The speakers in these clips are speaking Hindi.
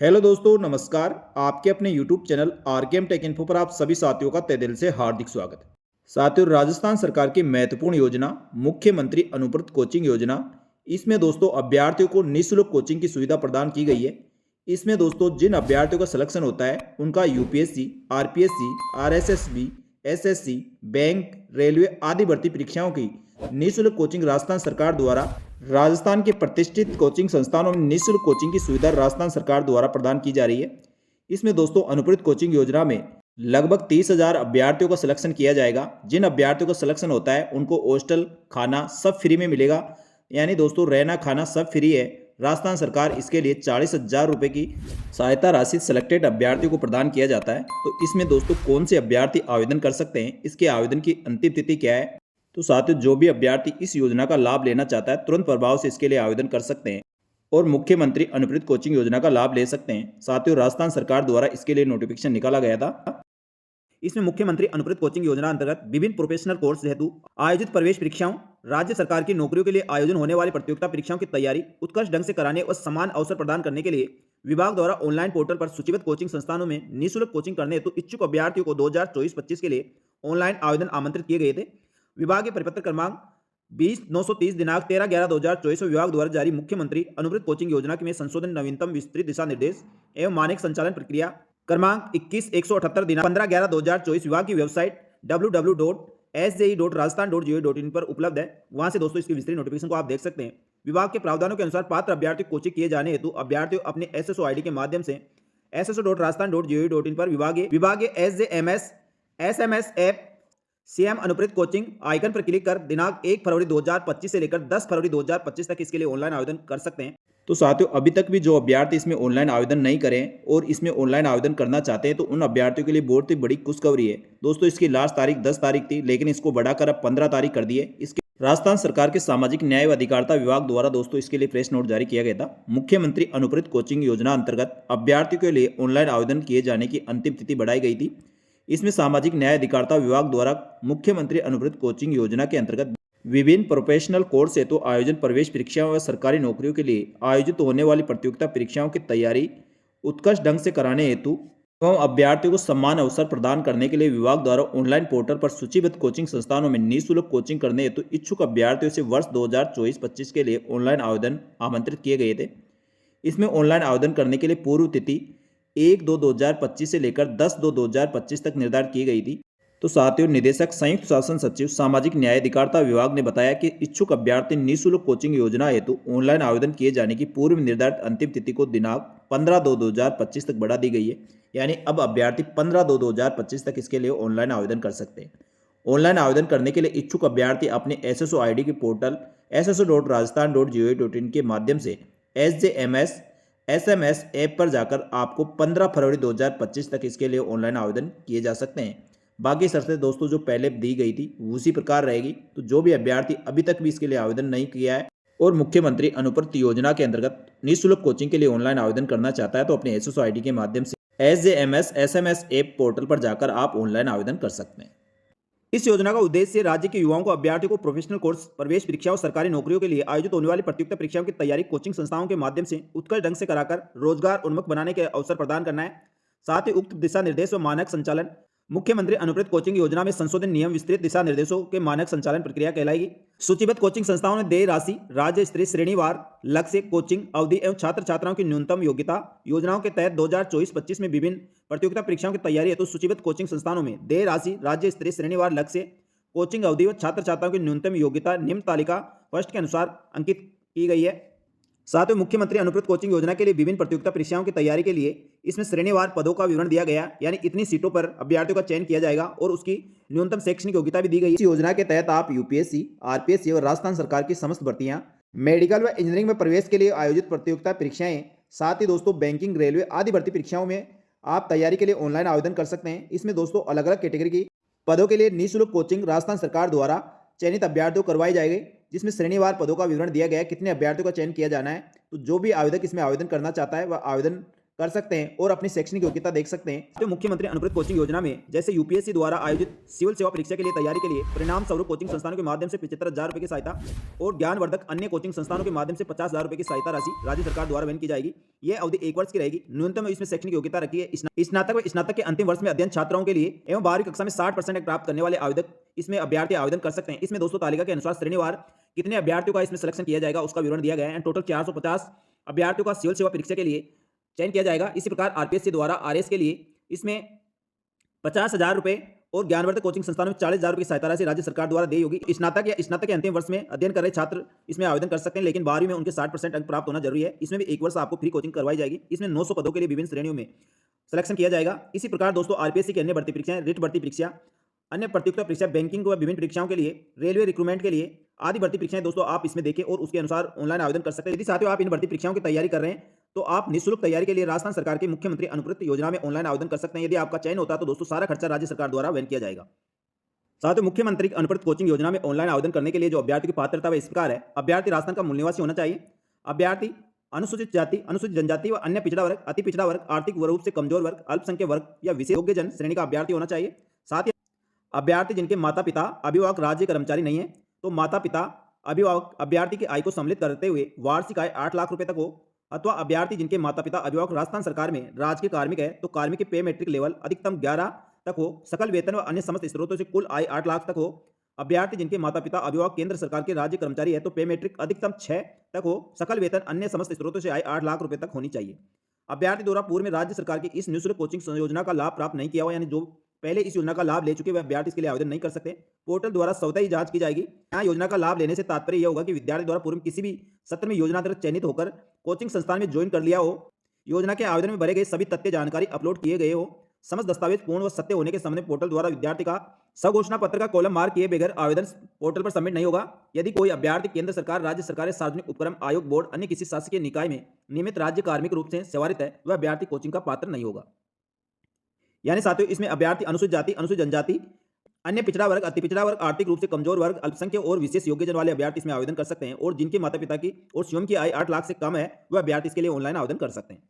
हेलो दोस्तों, नमस्कार। आपके अपने YouTube channel RKM take info पर आप सभी साथियों का तहे दिल से हार्दिक स्वागत है। साथियों, राजस्थान सरकार की महत्वपूर्ण योजना मुख्यमंत्री अनुव्रत कोचिंग योजना, इसमें दोस्तों अभ्यर्थियों को निःशुल्क कोचिंग की सुविधा प्रदान की गई है। इसमें दोस्तों जिन अभ्यर्थियों का सिलेक्शन होता है उनका UPSC, RPSC, RSSB, SSC, bank, railway आदि भर्ती परीक्षाओं की निःशुल्क कोचिंग राजस्थान सरकार द्वारा राजस्थान के प्रतिष्ठित कोचिंग संस्थानों में निःशुल्क कोचिंग की सुविधा राजस्थान सरकार द्वारा प्रदान की जा रही है। इसमें दोस्तों अनुपूरित कोचिंग योजना में लगभग 30,000 अभ्यर्थियों का सिलेक्शन किया जाएगा। जिन अभ्यर्थियों का सिलेक्शन होता है उनको हॉस्टल खाना सब फ्री में मिलेगा, यानी दोस्तों रहना खाना सब फ्री है। राजस्थान सरकार इसके लिए 40,000 रुपये की सहायता राशि सिलेक्टेड अभ्यर्थियों को प्रदान किया जाता है। तो इसमें दोस्तों कौन से अभ्यर्थी आवेदन कर सकते हैं, इसके आवेदन की अंतिम तिथि क्या है, तो साथियों जो भी अभ्यर्थी इस योजना का लाभ लेना चाहता है तुरंत प्रभाव से इसके लिए आवेदन कर सकते हैं और मुख्यमंत्री अनुपूरित कोचिंग योजना का लाभ ले सकते हैं। साथियों राजस्थान सरकार द्वारा इसके लिए नोटिफिकेशन निकाला गया था। इसमें मुख्यमंत्री अनुपूरित कोचिंग योजना अंतर्गत विभिन्न प्रोफेशनल कोर्स हेतु आयोजित प्रवेश परीक्षाओं, राज्य सरकार की नौकरियों के लिए आयोजन होने वाली प्रतियोगिता परीक्षाओं की तैयारी उत्कृष्ट ढंग से कराने और समान अवसर प्रदान करने के लिए विभाग द्वारा ऑनलाइन पोर्टल पर सूचीबद्ध कोचिंग संस्थानों में निःशुल्क कोचिंग करने हेतु इच्छुक अभ्यर्थियों को 2024-25 के लिए ऑनलाइन आवेदन आमंत्रित किए गए थे। विभाग के परिपत्र क्रमांक 20/930 दिनांक 13/11/2024 विभाग द्वारा जारी मुख्यमंत्री अनुवृत्त कोचिंग योजना में संशोधन नवीनतम विस्तृत दिशा निर्देश एवं मानक संचालन प्रक्रिया क्रमांक 21/178 दिनांक 15/11/2024 विभाग की वेबसाइट www.sji.rajasthan.go.in पर उपलब्ध है। वहां से दोस्तों इसकी विस्तृत नोटिफिकेशन को आप देख सकते हैं। विभाग के प्रावधानों के अनुसार पात्र अभ्यर्थी कोचिंग किए जाने हेतु अभ्यर्थियों अपने एसएसओ आईडी के माध्यम से sso.rajasthan.go.in पर विभागीय एसजेएमएस एसएमएस ऐप सीएम अनुप्रेरित कोचिंग आइकन पर क्लिक कर दिनांक 1 फरवरी 2025 से लेकर 10 फरवरी 2025 तक इसके लिए ऑनलाइन आवेदन कर सकते हैं। तो साथियों अभी तक भी जो अभ्यर्थी इसमें ऑनलाइन आवेदन नहीं करें और इसमें ऑनलाइन आवेदन करना चाहते हैं तो उन अभ्यर्थियों के लिए बहुत ही बड़ी खुशखबरी है। दोस्तों इसकी लास्ट तारीख 10 तारीख थी, लेकिन इसको बढ़ाकर अब 15 तारीख कर दी है। इसके राजस्थान सरकार के सामाजिक न्याय व अधिकारिता विभाग द्वारा दोस्तों इसके लिए प्रेस नोट जारी किया गया था। मुख्यमंत्री अनुप्रेरित कोचिंग योजना अंतर्गत अभ्यर्थियों के लिए ऑनलाइन आवेदन किए जाने की अंतिम तिथि बढ़ाई गई थी। इसमें सामाजिक न्याय अधिकारिता विभाग द्वारा मुख्यमंत्री अनुवृत्त कोचिंग योजना के अंतर्गत विभिन्न प्रोफेशनल कोर्स हेतु तो आयोजन प्रवेश परीक्षाओं व सरकारी नौकरियों के लिए आयोजित होने वाली प्रतियोगिता परीक्षाओं की तैयारी उत्कृष्ट ढंग से कराने हेतु एवं अभ्यर्थियों को समान अवसर प्रदान करने के लिए विभाग द्वारा ऑनलाइन पोर्टल पर सूचीबद्ध कोचिंग संस्थानों में निःशुल्क कोचिंग करने हेतु इच्छुक अभ्यर्थियों से वर्ष 2024-25 के लिए ऑनलाइन आवेदन आमंत्रित किए गए थे। इसमें ऑनलाइन आवेदन करने के लिए पूर्व तिथि 1/2/2025 से लेकर 10/2/2025 तक निर्धारित की गई थी। तो साथियों निदेशक संयुक्त शासन सचिव सामाजिक न्याय अधिकारिता विभाग ने बताया कि इच्छुक अभ्यर्थी निःशुल्क कोचिंग योजना हेतु ऑनलाइन आवेदन किए जाने की पूर्व निर्धारित अंतिम तिथि को दिनांक 15/2/2025 तक बढ़ा दी गई है। यानी अब अभ्यर्थी 15/2/2025 तक इसके लिए ऑनलाइन आवेदन कर सकते हैं। ऑनलाइन आवेदन करने के लिए इच्छुक अभ्यर्थी अपने एसएसओ आईडी के पोर्टल sso.rajasthan.go.in के माध्यम से एसजेएमएस एसएमएस ऐप पर जाकर आपको 15 फरवरी 2025 तक इसके लिए ऑनलाइन आवेदन किए जा सकते हैं। बाकी शर्तें दोस्तों जो पहले दी गई थी उसी प्रकार रहेगी। तो जो भी अभ्यर्थी अभी तक भी इसके लिए आवेदन नहीं किया है और मुख्यमंत्री अनुपूरित योजना के अंतर्गत निःशुल्क कोचिंग के लिए ऑनलाइन आवेदन करना चाहता है तो अपने एसएसओ आईडी के माध्यम से एसजेएमएस एसएमएस ऐप पोर्टल पर जाकर आप ऑनलाइन आवेदन कर सकते हैं। इस योजना का उद्देश्य राज्य के युवाओं को अभ्यर्थियों को प्रोफेशनल कोर्स, प्रवेश परीक्षाओं, सरकारी नौकरियों के लिए आयोजित होने वाली प्रतियोगिता परीक्षाओं की तैयारी कोचिंग संस्थाओं के माध्यम से उत्कृष्ट ढंग से कराकर रोजगार उन्मुख बनाने के अवसर प्रदान करना है। साथ ही उक्त दिशा निर्देश व मानक संचालन मुख्यमंत्री अनुप्रेरित कोचिंग योजना में संशोधन नियम विस्तृत दिशा निर्देशों के मानक संचालन प्रक्रिया कहलाएगी। सूचीबद्ध कोचिंग संस्थाओं ने देय राशि, राज्य स्तरीय श्रेणीवार लक्ष्य, कोचिंग अवधि एवं छात्र छात्राओं की न्यूनतम योग्यता योजनाओं के तहत 2024-25 में विभिन्न प्रतियोगिता परीक्षाओं की तैयारी हेतु सूचीबद्ध कोचिंग संस्थानों में देय राशि, राज्य स्तरीय श्रेणीवार लक्ष्य, कोचिंग अवधि व छात्र छात्राओं की न्यूनतम योग्यता निम्न तालिका फर्स्ट के अनुसार अंकित की गई है। साथ ही मुख्यमंत्री अनुपूरित कोचिंग योजना के लिए विभिन्न प्रतियोगिता परीक्षाओं की तैयारी के लिए इसमें श्रेणीवार पदों का विवरण दिया गया, यानी इतनी सीटों पर अभ्यर्थियों का चयन किया जाएगा और उसकी न्यूनतम शैक्षणिक योग्यता भी दी गई है। इस योजना के तहत आप यूपीएससी, आरपीएससी और राजस्थान सरकार की समस्त भर्तियां, मेडिकल व इंजीनियरिंग में प्रवेश के लिए आयोजित प्रतियोगिता परीक्षाएं, साथ ही दोस्तों बैंकिंग, रेलवे आदि भर्ती परीक्षाओं में आप तैयारी के लिए ऑनलाइन आवेदन कर सकते हैं। इसमें दोस्तों अलग अलग कैटेगरी की पदों के लिए निःशुल्क कोचिंग राजस्थान सरकार द्वारा चयनित अभ्यर्थियों को करवाई जाएगी, जिसमें श्रेणीवार पदों का विवरण दिया गया है, कितने अभ्यर्थियों का चयन किया जाना है। तो जो भी आवेदक इसमें आवेदन करना चाहता है वह आवेदन कर सकते हैं और अपनी शैक्षणिक योग्यता देख सकते हैं। तो मुख्यमंत्री अनुप्रत कोचिंग योजना में जैसे यूपीएससी द्वारा आयोजित सिविल सेवा परीक्षा के लिए तैयारी के लिए परिणाम स्वरूप कोचिंग संस्थानों के माध्यम से 75,000 रुपए की सहायता और ज्ञानवर्धक अन्य कोचिंग संस्थानों के माध्यम से 50,000 रुपए की सहायता राशि राज्य सरकार द्वारा वहन की जाएगी। यह अवधि 1 वर्ष की रहेगी। न्यूनतम इसमें शैक्षणिक योग्यता रखी है। स्नातक व स्नातक के अंतिम वर्ष में अध्ययन छात्राओं के लिए एवं 12वीं कक्षा में 60% प्राप्त करने वाले आवेदक इसमें अभ्यर्थी आवेदन कर सकते हैं। इसमें दोस्तों तालिका के अनुसार श्रेणीवार कितने अभ्यर्थियों का इसमें सिलेक्शन किया जाएगा उसका विवरण दिया गया है। टोटल 450 अभ्यर्थियों का सिविल सेवा परीक्षा के लिए चयन किया जाएगा। इसी प्रकार आरपीएससी द्वारा आरएस के लिए इसमें 50,000 रुपए और ज्ञानवर्धक कोचिंग संस्थानों में 40,000 रुपए की सहायता राशि राज्य सरकार द्वारा दी होगी। स्नातक या स्नातक के अंतिम वर्ष में अध्ययन कर रहे छात्र इसमें आवेदन कर सकते हैं, लेकिन 12वीं में उनके 60% अंक प्राप्त होना जरूरी है। इसमें भी 1 वर्ष आपको फ्री कोचिंग करवाई जाएगी। इसमें 900 पदों के लिए विभिन्न श्रेणियों में सिलेक्शन किया जाएगा। इसी प्रकार दोस्तों आरपीएससी की अन्य भर्ती परीक्षाएं, रिट भर्ती परीक्षा, अन्य प्रतियोगिता परीक्षा, बैंकिंग व विभिन्न परीक्षाओं के लिए, रेलवे रिक्रूटमेंट के लिए आदि भर्ती परीक्षाएं दोस्तों आप इसमें देखें और उसके अनुसार ऑनलाइन आवेदन कर सकते हैं। यदि साथियों आप इन भर्ती परीक्षाओं की तैयारी कर रहे हैं तो आप निःशुल्क तैयारी के लिए राजस्थान सरकार की मुख्यमंत्री अनुप्रत योजना में ऑनलाइन आवेदन कर सकते हैं। यदि आपका चयन होता है तो दोस्तों सारा खर्चा राज्य सरकार द्वारा वहन किया जाएगा। साथियों मुख्यमंत्री अनुप्रत कोचिंग योजना में ऑनलाइन आवेदन करने के लिए जो अभ्यर्थी की पात्रता है इस प्रकार है। अभ्यर्थी राजस्थान का मूल निवासी होना चाहिए। अभ्यर्थी अनुसूचित जाति, अनुसूचित जनजाति व अन्य पिछड़ा वर्ग, अति पिछड़ा वर्ग, आर्थिक रूप से कमजोर वर्ग, अल्पसंख्यक वर्ग या विशेष योग्य जन श्रेणी का अभ्यर्थी होना चाहिए। साथ ही अभ्यर्थी जिनके माता पिता अभिभावक राज्य कर्मचारी नहीं है तो माता पिता अभिभावक अभ्यर्थी की आय को सम्मिलित करते हुए वार्षिक आय 8 लाख रुपए तक हो, अथवा अभ्यर्थी जिनके माता पिता अभिभावक राजस्थान सरकार में राजकीय कार्मिक है तो कार्मिक के पे मैट्रिक लेवल अधिकतम 11 तक हो, सकल वेतन व अन्य समस्त स्रोतों से कुल आय 8 लाख तक हो। अभ्यर्थी जिनके माता पिता अभिभावक केंद्र सरकार के राज्य कर्मचारी है तो पे मैट्रिक अधिकतम 6 तक हो, सकल वेतन अन्य समस्त स्रोतों से आय 8 लाख रुपए तक होनी चाहिए। अभ्यर्थी द्वारा पूर्व में राज्य सरकार की इस निःशुल्क कोचिंग योजना का लाभ प्राप्त नहीं किया हुआ, यानी जो पहले इस योजना का लाभ ले चुके वह अभ्यर्थी इसके लिए आवेदन नहीं कर सकते। पोर्टल द्वारा स्वतः ही जांच की जाएगी। यहाँ योजना का लाभ लेने से तात्पर्य यह होगा कि विद्यार्थी द्वारा पूर्व किसी भी सत्र में योजना अंतर्गत चयनित होकर कोचिंग संस्थान में ज्वाइन कर लिया हो, योजना के आवेदन में भरे गए सभी तथ्य जानकारी अपलोड किए गए हो, समस्त दस्तावेज पूर्ण व सत्य होने के संबंध में पोर्टल द्वारा विद्यार्थी का स्वघोषणा पत्र का कॉलम मार्क किए बगैर आवेदन पोर्टल पर सबमिट नहीं होगा। यदि कोई अभ्यर्थी केंद्र सरकार, राज्य सरकार, सार्वजनिक उपक्रम आयोग, बोर्ड, अन्य किसी शासकीय निकाय में नियमित राज्य कार्मिक रूप से सेवारत है वह अभ्यर्थी कोचिंग का पात्र नहीं होगा। यानी साथियों इसमें अभ्यर्थी अनुसूचित जाति, अनुसूचित जनजाति, अन्य पिछड़ा वर्ग, अति पिछड़ा वर्ग, आर्थिक रूप से कमजोर वर्ग, अल्पसंख्यक और विशेष योग्यजन वाले अभ्यर्थी इसमें आवेदन कर सकते हैं और जिनके माता पिता की और स्वयं की आय 8 लाख से कम है वह अभ्यर्थी इसके लिए ऑनलाइन आवेदन कर सकते हैं।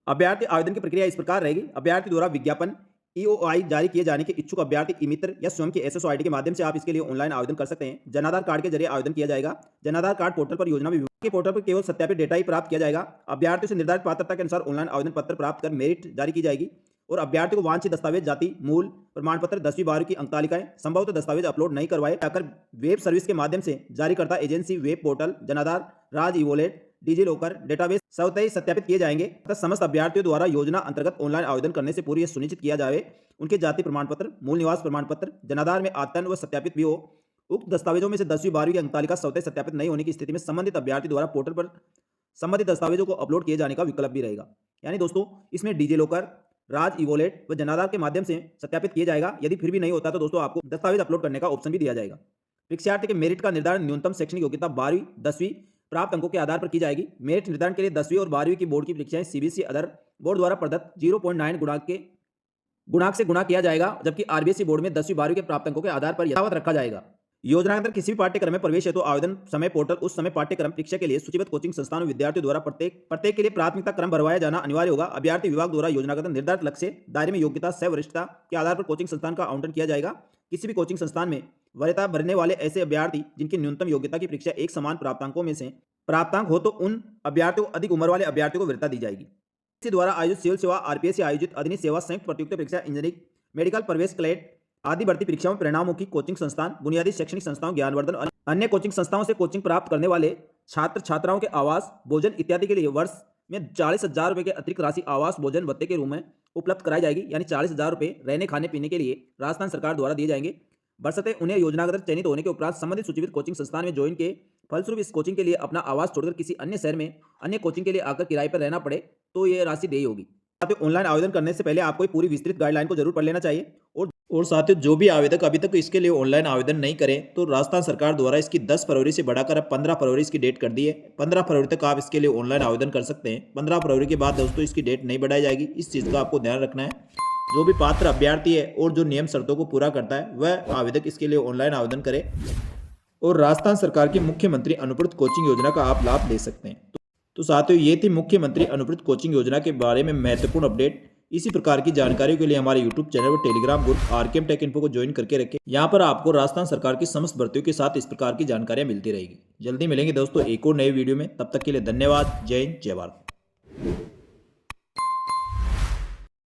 अभ्यर्थी आवेदन की प्रक्रिया इस प्रकार रहेगी। अभ्यर्थी द्वारा विज्ञापन ईओआई जारी किए जाने के इच्छुक अभ्यर्थी ई मित्र या स्वयं के एसएसओ आईडी के माध्यम से आप इसके लिए ऑनलाइन आवेदन कर सकते हैं। जनाधार कार्ड के जरिए आवेदन किया जाएगा। जनाधार कार्ड पोर्टल पर योजना विभाग के पोर्टल पर केवल सत्यापित डेटा ही प्राप्त किया जाएगा। अभ्यर्थियों से निर्धारित पात्रता के अनुसार ऑनलाइन आवेदन पत्र प्राप्त कर मेरिट जारी की जाएगी और अभ्यर्थी को वांछित दस्तावेज, जाति, मूल प्रमाण पत्र, 10वीं 12वीं की अंक तालिकाएं, संभवतः दस्तावेज अपलोड नहीं करवाए जाकर वेब सर्विस के माध्यम से जारीकर्ता एजेंसी, वेब पोर्टल, जनाधार, राज e wallet, digi locker, database स्वतः ही सत्यापित किए जाएंगे तथा समस्त अभ्यर्थियों द्वारा योजना अंतर्गत ऑनलाइन आवेदन करने से पूर्व यह सुनिश्चित किया जाए उनके जाति प्रमाण पत्र, मूल निवास प्रमाण पत्र, जनाधार में आतन व सत्यापित भी हो। उक्त दस्तावेजों में से 10वीं 12वीं की अंक तालिका स्वतः सत्यापित नहीं होने की स्थिति में संबंधित अभ्यर्थी द्वारा पोर्टल पर संबंधित दस्तावेजों को अपलोड किए जाने का विकल्प भी रहेगा। यानी दोस्तों इसमें डिजी लॉकर, राज ई वॉलेट व जनाधार के माध्यम से सत्यापित किया जाएगा। यदि फिर भी नहीं होता तो दोस्तों आपको दस्तावेज अपलोड करने का ऑप्शन भी दिया जाएगा। परीक्षार्थी के मेरिट का निर्धारण न्यूनतम शैक्षणिक योग्यता 12वीं 10वीं प्राप्त अंकों के आधार पर की जाएगी। मेरिट निर्धारण के लिए 10वीं और 12वीं की बोर्ड की परीक्षाएं सीबीएसई अदर बोर्ड द्वारा प्रदत्त 0.9 गुणांक से गुणा किया जाएगा, जबकि आरबीएसई बोर्ड में 10वीं 12वीं के प्राप्त अंकों के आधार पर यथावत रखा जाएगा। योजना के अंदर किसी भी पाठ्यक्रम में प्रवेश है तो आवेदन समय पोर्टल उस समय पाठ्यक्रम परीक्षा के लिए सूचीबद्ध कोचिंग संस्थानों विद्यार्थियों द्वारा प्रत्येक के लिए प्राथमिकता क्रम भरवाया जाना अनिवार्य होगा। अभ्यर्थी विभाग द्वारा योजना के निर्धारित लक्ष्य दायरे में योग्यता सह वरिष्ठता के आधार पर कोचिंग संस्थान का आवंटन किया जाएगा। किसी भी कोचिंग संस्थान में वरीयता भरने वाले ऐसे अभ्यर्थी जिनकी न्यूनतम योग्यता की परीक्षा एक समान प्राप्तांकों में से प्राप्तांक हो तो उन अभ्यर्थियों को अधिक उम्र वाले अभ्यर्थियों को वरीयता दी जाएगी। इसी द्वारा आयोजित सिविल सेवा, आरपीएससी आयोजित अधीन सेवा, संयुक्त प्रतियोगिता परीक्षा, इंजीनियरिंग, मेडिकल, प्रवेश, क्लेट आदि भर्ती परीक्षाओं में परिणामों की कोचिंग संस्थान, बुनियादी शैक्षणिक संस्थाओं, ज्ञानवर्धन और अन्य कोचिंग संस्थाओं से कोचिंग प्राप्त करने वाले छात्र छात्राओं के आवास, भोजन इत्यादि के लिए वर्ष में 40,000 रुपये के अतिरिक्त राशि आवास भोजन भत्ते के रूप में उपलब्ध कराई जाएगी। यानी 40,000 रुपये रहने खाने पीने के लिए राजस्थान सरकार द्वारा दिए जाएंगे। बशर्ते उन्हें योजनागत चयनित होने के उपरांत संबंधित सूचीबद्ध कोचिंग संस्थान में ज्वाइन के फलस्वरूप इस कोचिंग के लिए अपना आवास छोड़कर किसी अन्य शहर में अन्य कोचिंग के लिए आकर किराए पर रहना पड़े तो ये राशि देय होगी। साथियों ऑनलाइन आवेदन करने से पहले आपको पूरी विस्तृत गाइडलाइन को जरूर पढ़ लेना चाहिए। और साथियों जो भी आवेदक अभी तक इसके लिए ऑनलाइन आवेदन नहीं करें तो राजस्थान सरकार द्वारा इसकी 10 फरवरी से बढ़ाकर अब 15 फरवरी इसकी डेट कर दी है। 15 फरवरी तक आप इसके लिए ऑनलाइन आवेदन कर सकते हैं। 15 फरवरी के बाद दोस्तों इसकी डेट नहीं बढ़ाई जाएगी। इस चीज़ का आपको ध्यान रखना है। जो भी पात्र अभ्यर्थी है और जो नियम शर्तों को पूरा करता है वह आवेदक इसके लिए ऑनलाइन आवेदन करे और राजस्थान सरकार की मुख्यमंत्री अनुप्रत कोचिंग योजना का आप लाभ ले सकते हैं। तो साथियों ये थी मुख्यमंत्री अनुवृत्त कोचिंग योजना के बारे में महत्वपूर्ण अपडेट। इसी प्रकार की जानकारियों के लिए हमारे यूट्यूब चैनल और Telegram group RKM take info को ज्वाइन करके रखें। यहाँ पर आपको राजस्थान सरकार की समस्त भर्तियों के साथ इस प्रकार की जानकारियां मिलती रहेगी। जल्दी मिलेंगे दोस्तों एक और नए वीडियो में, तब तक के लिए धन्यवाद। जय हिंद, जय भारत।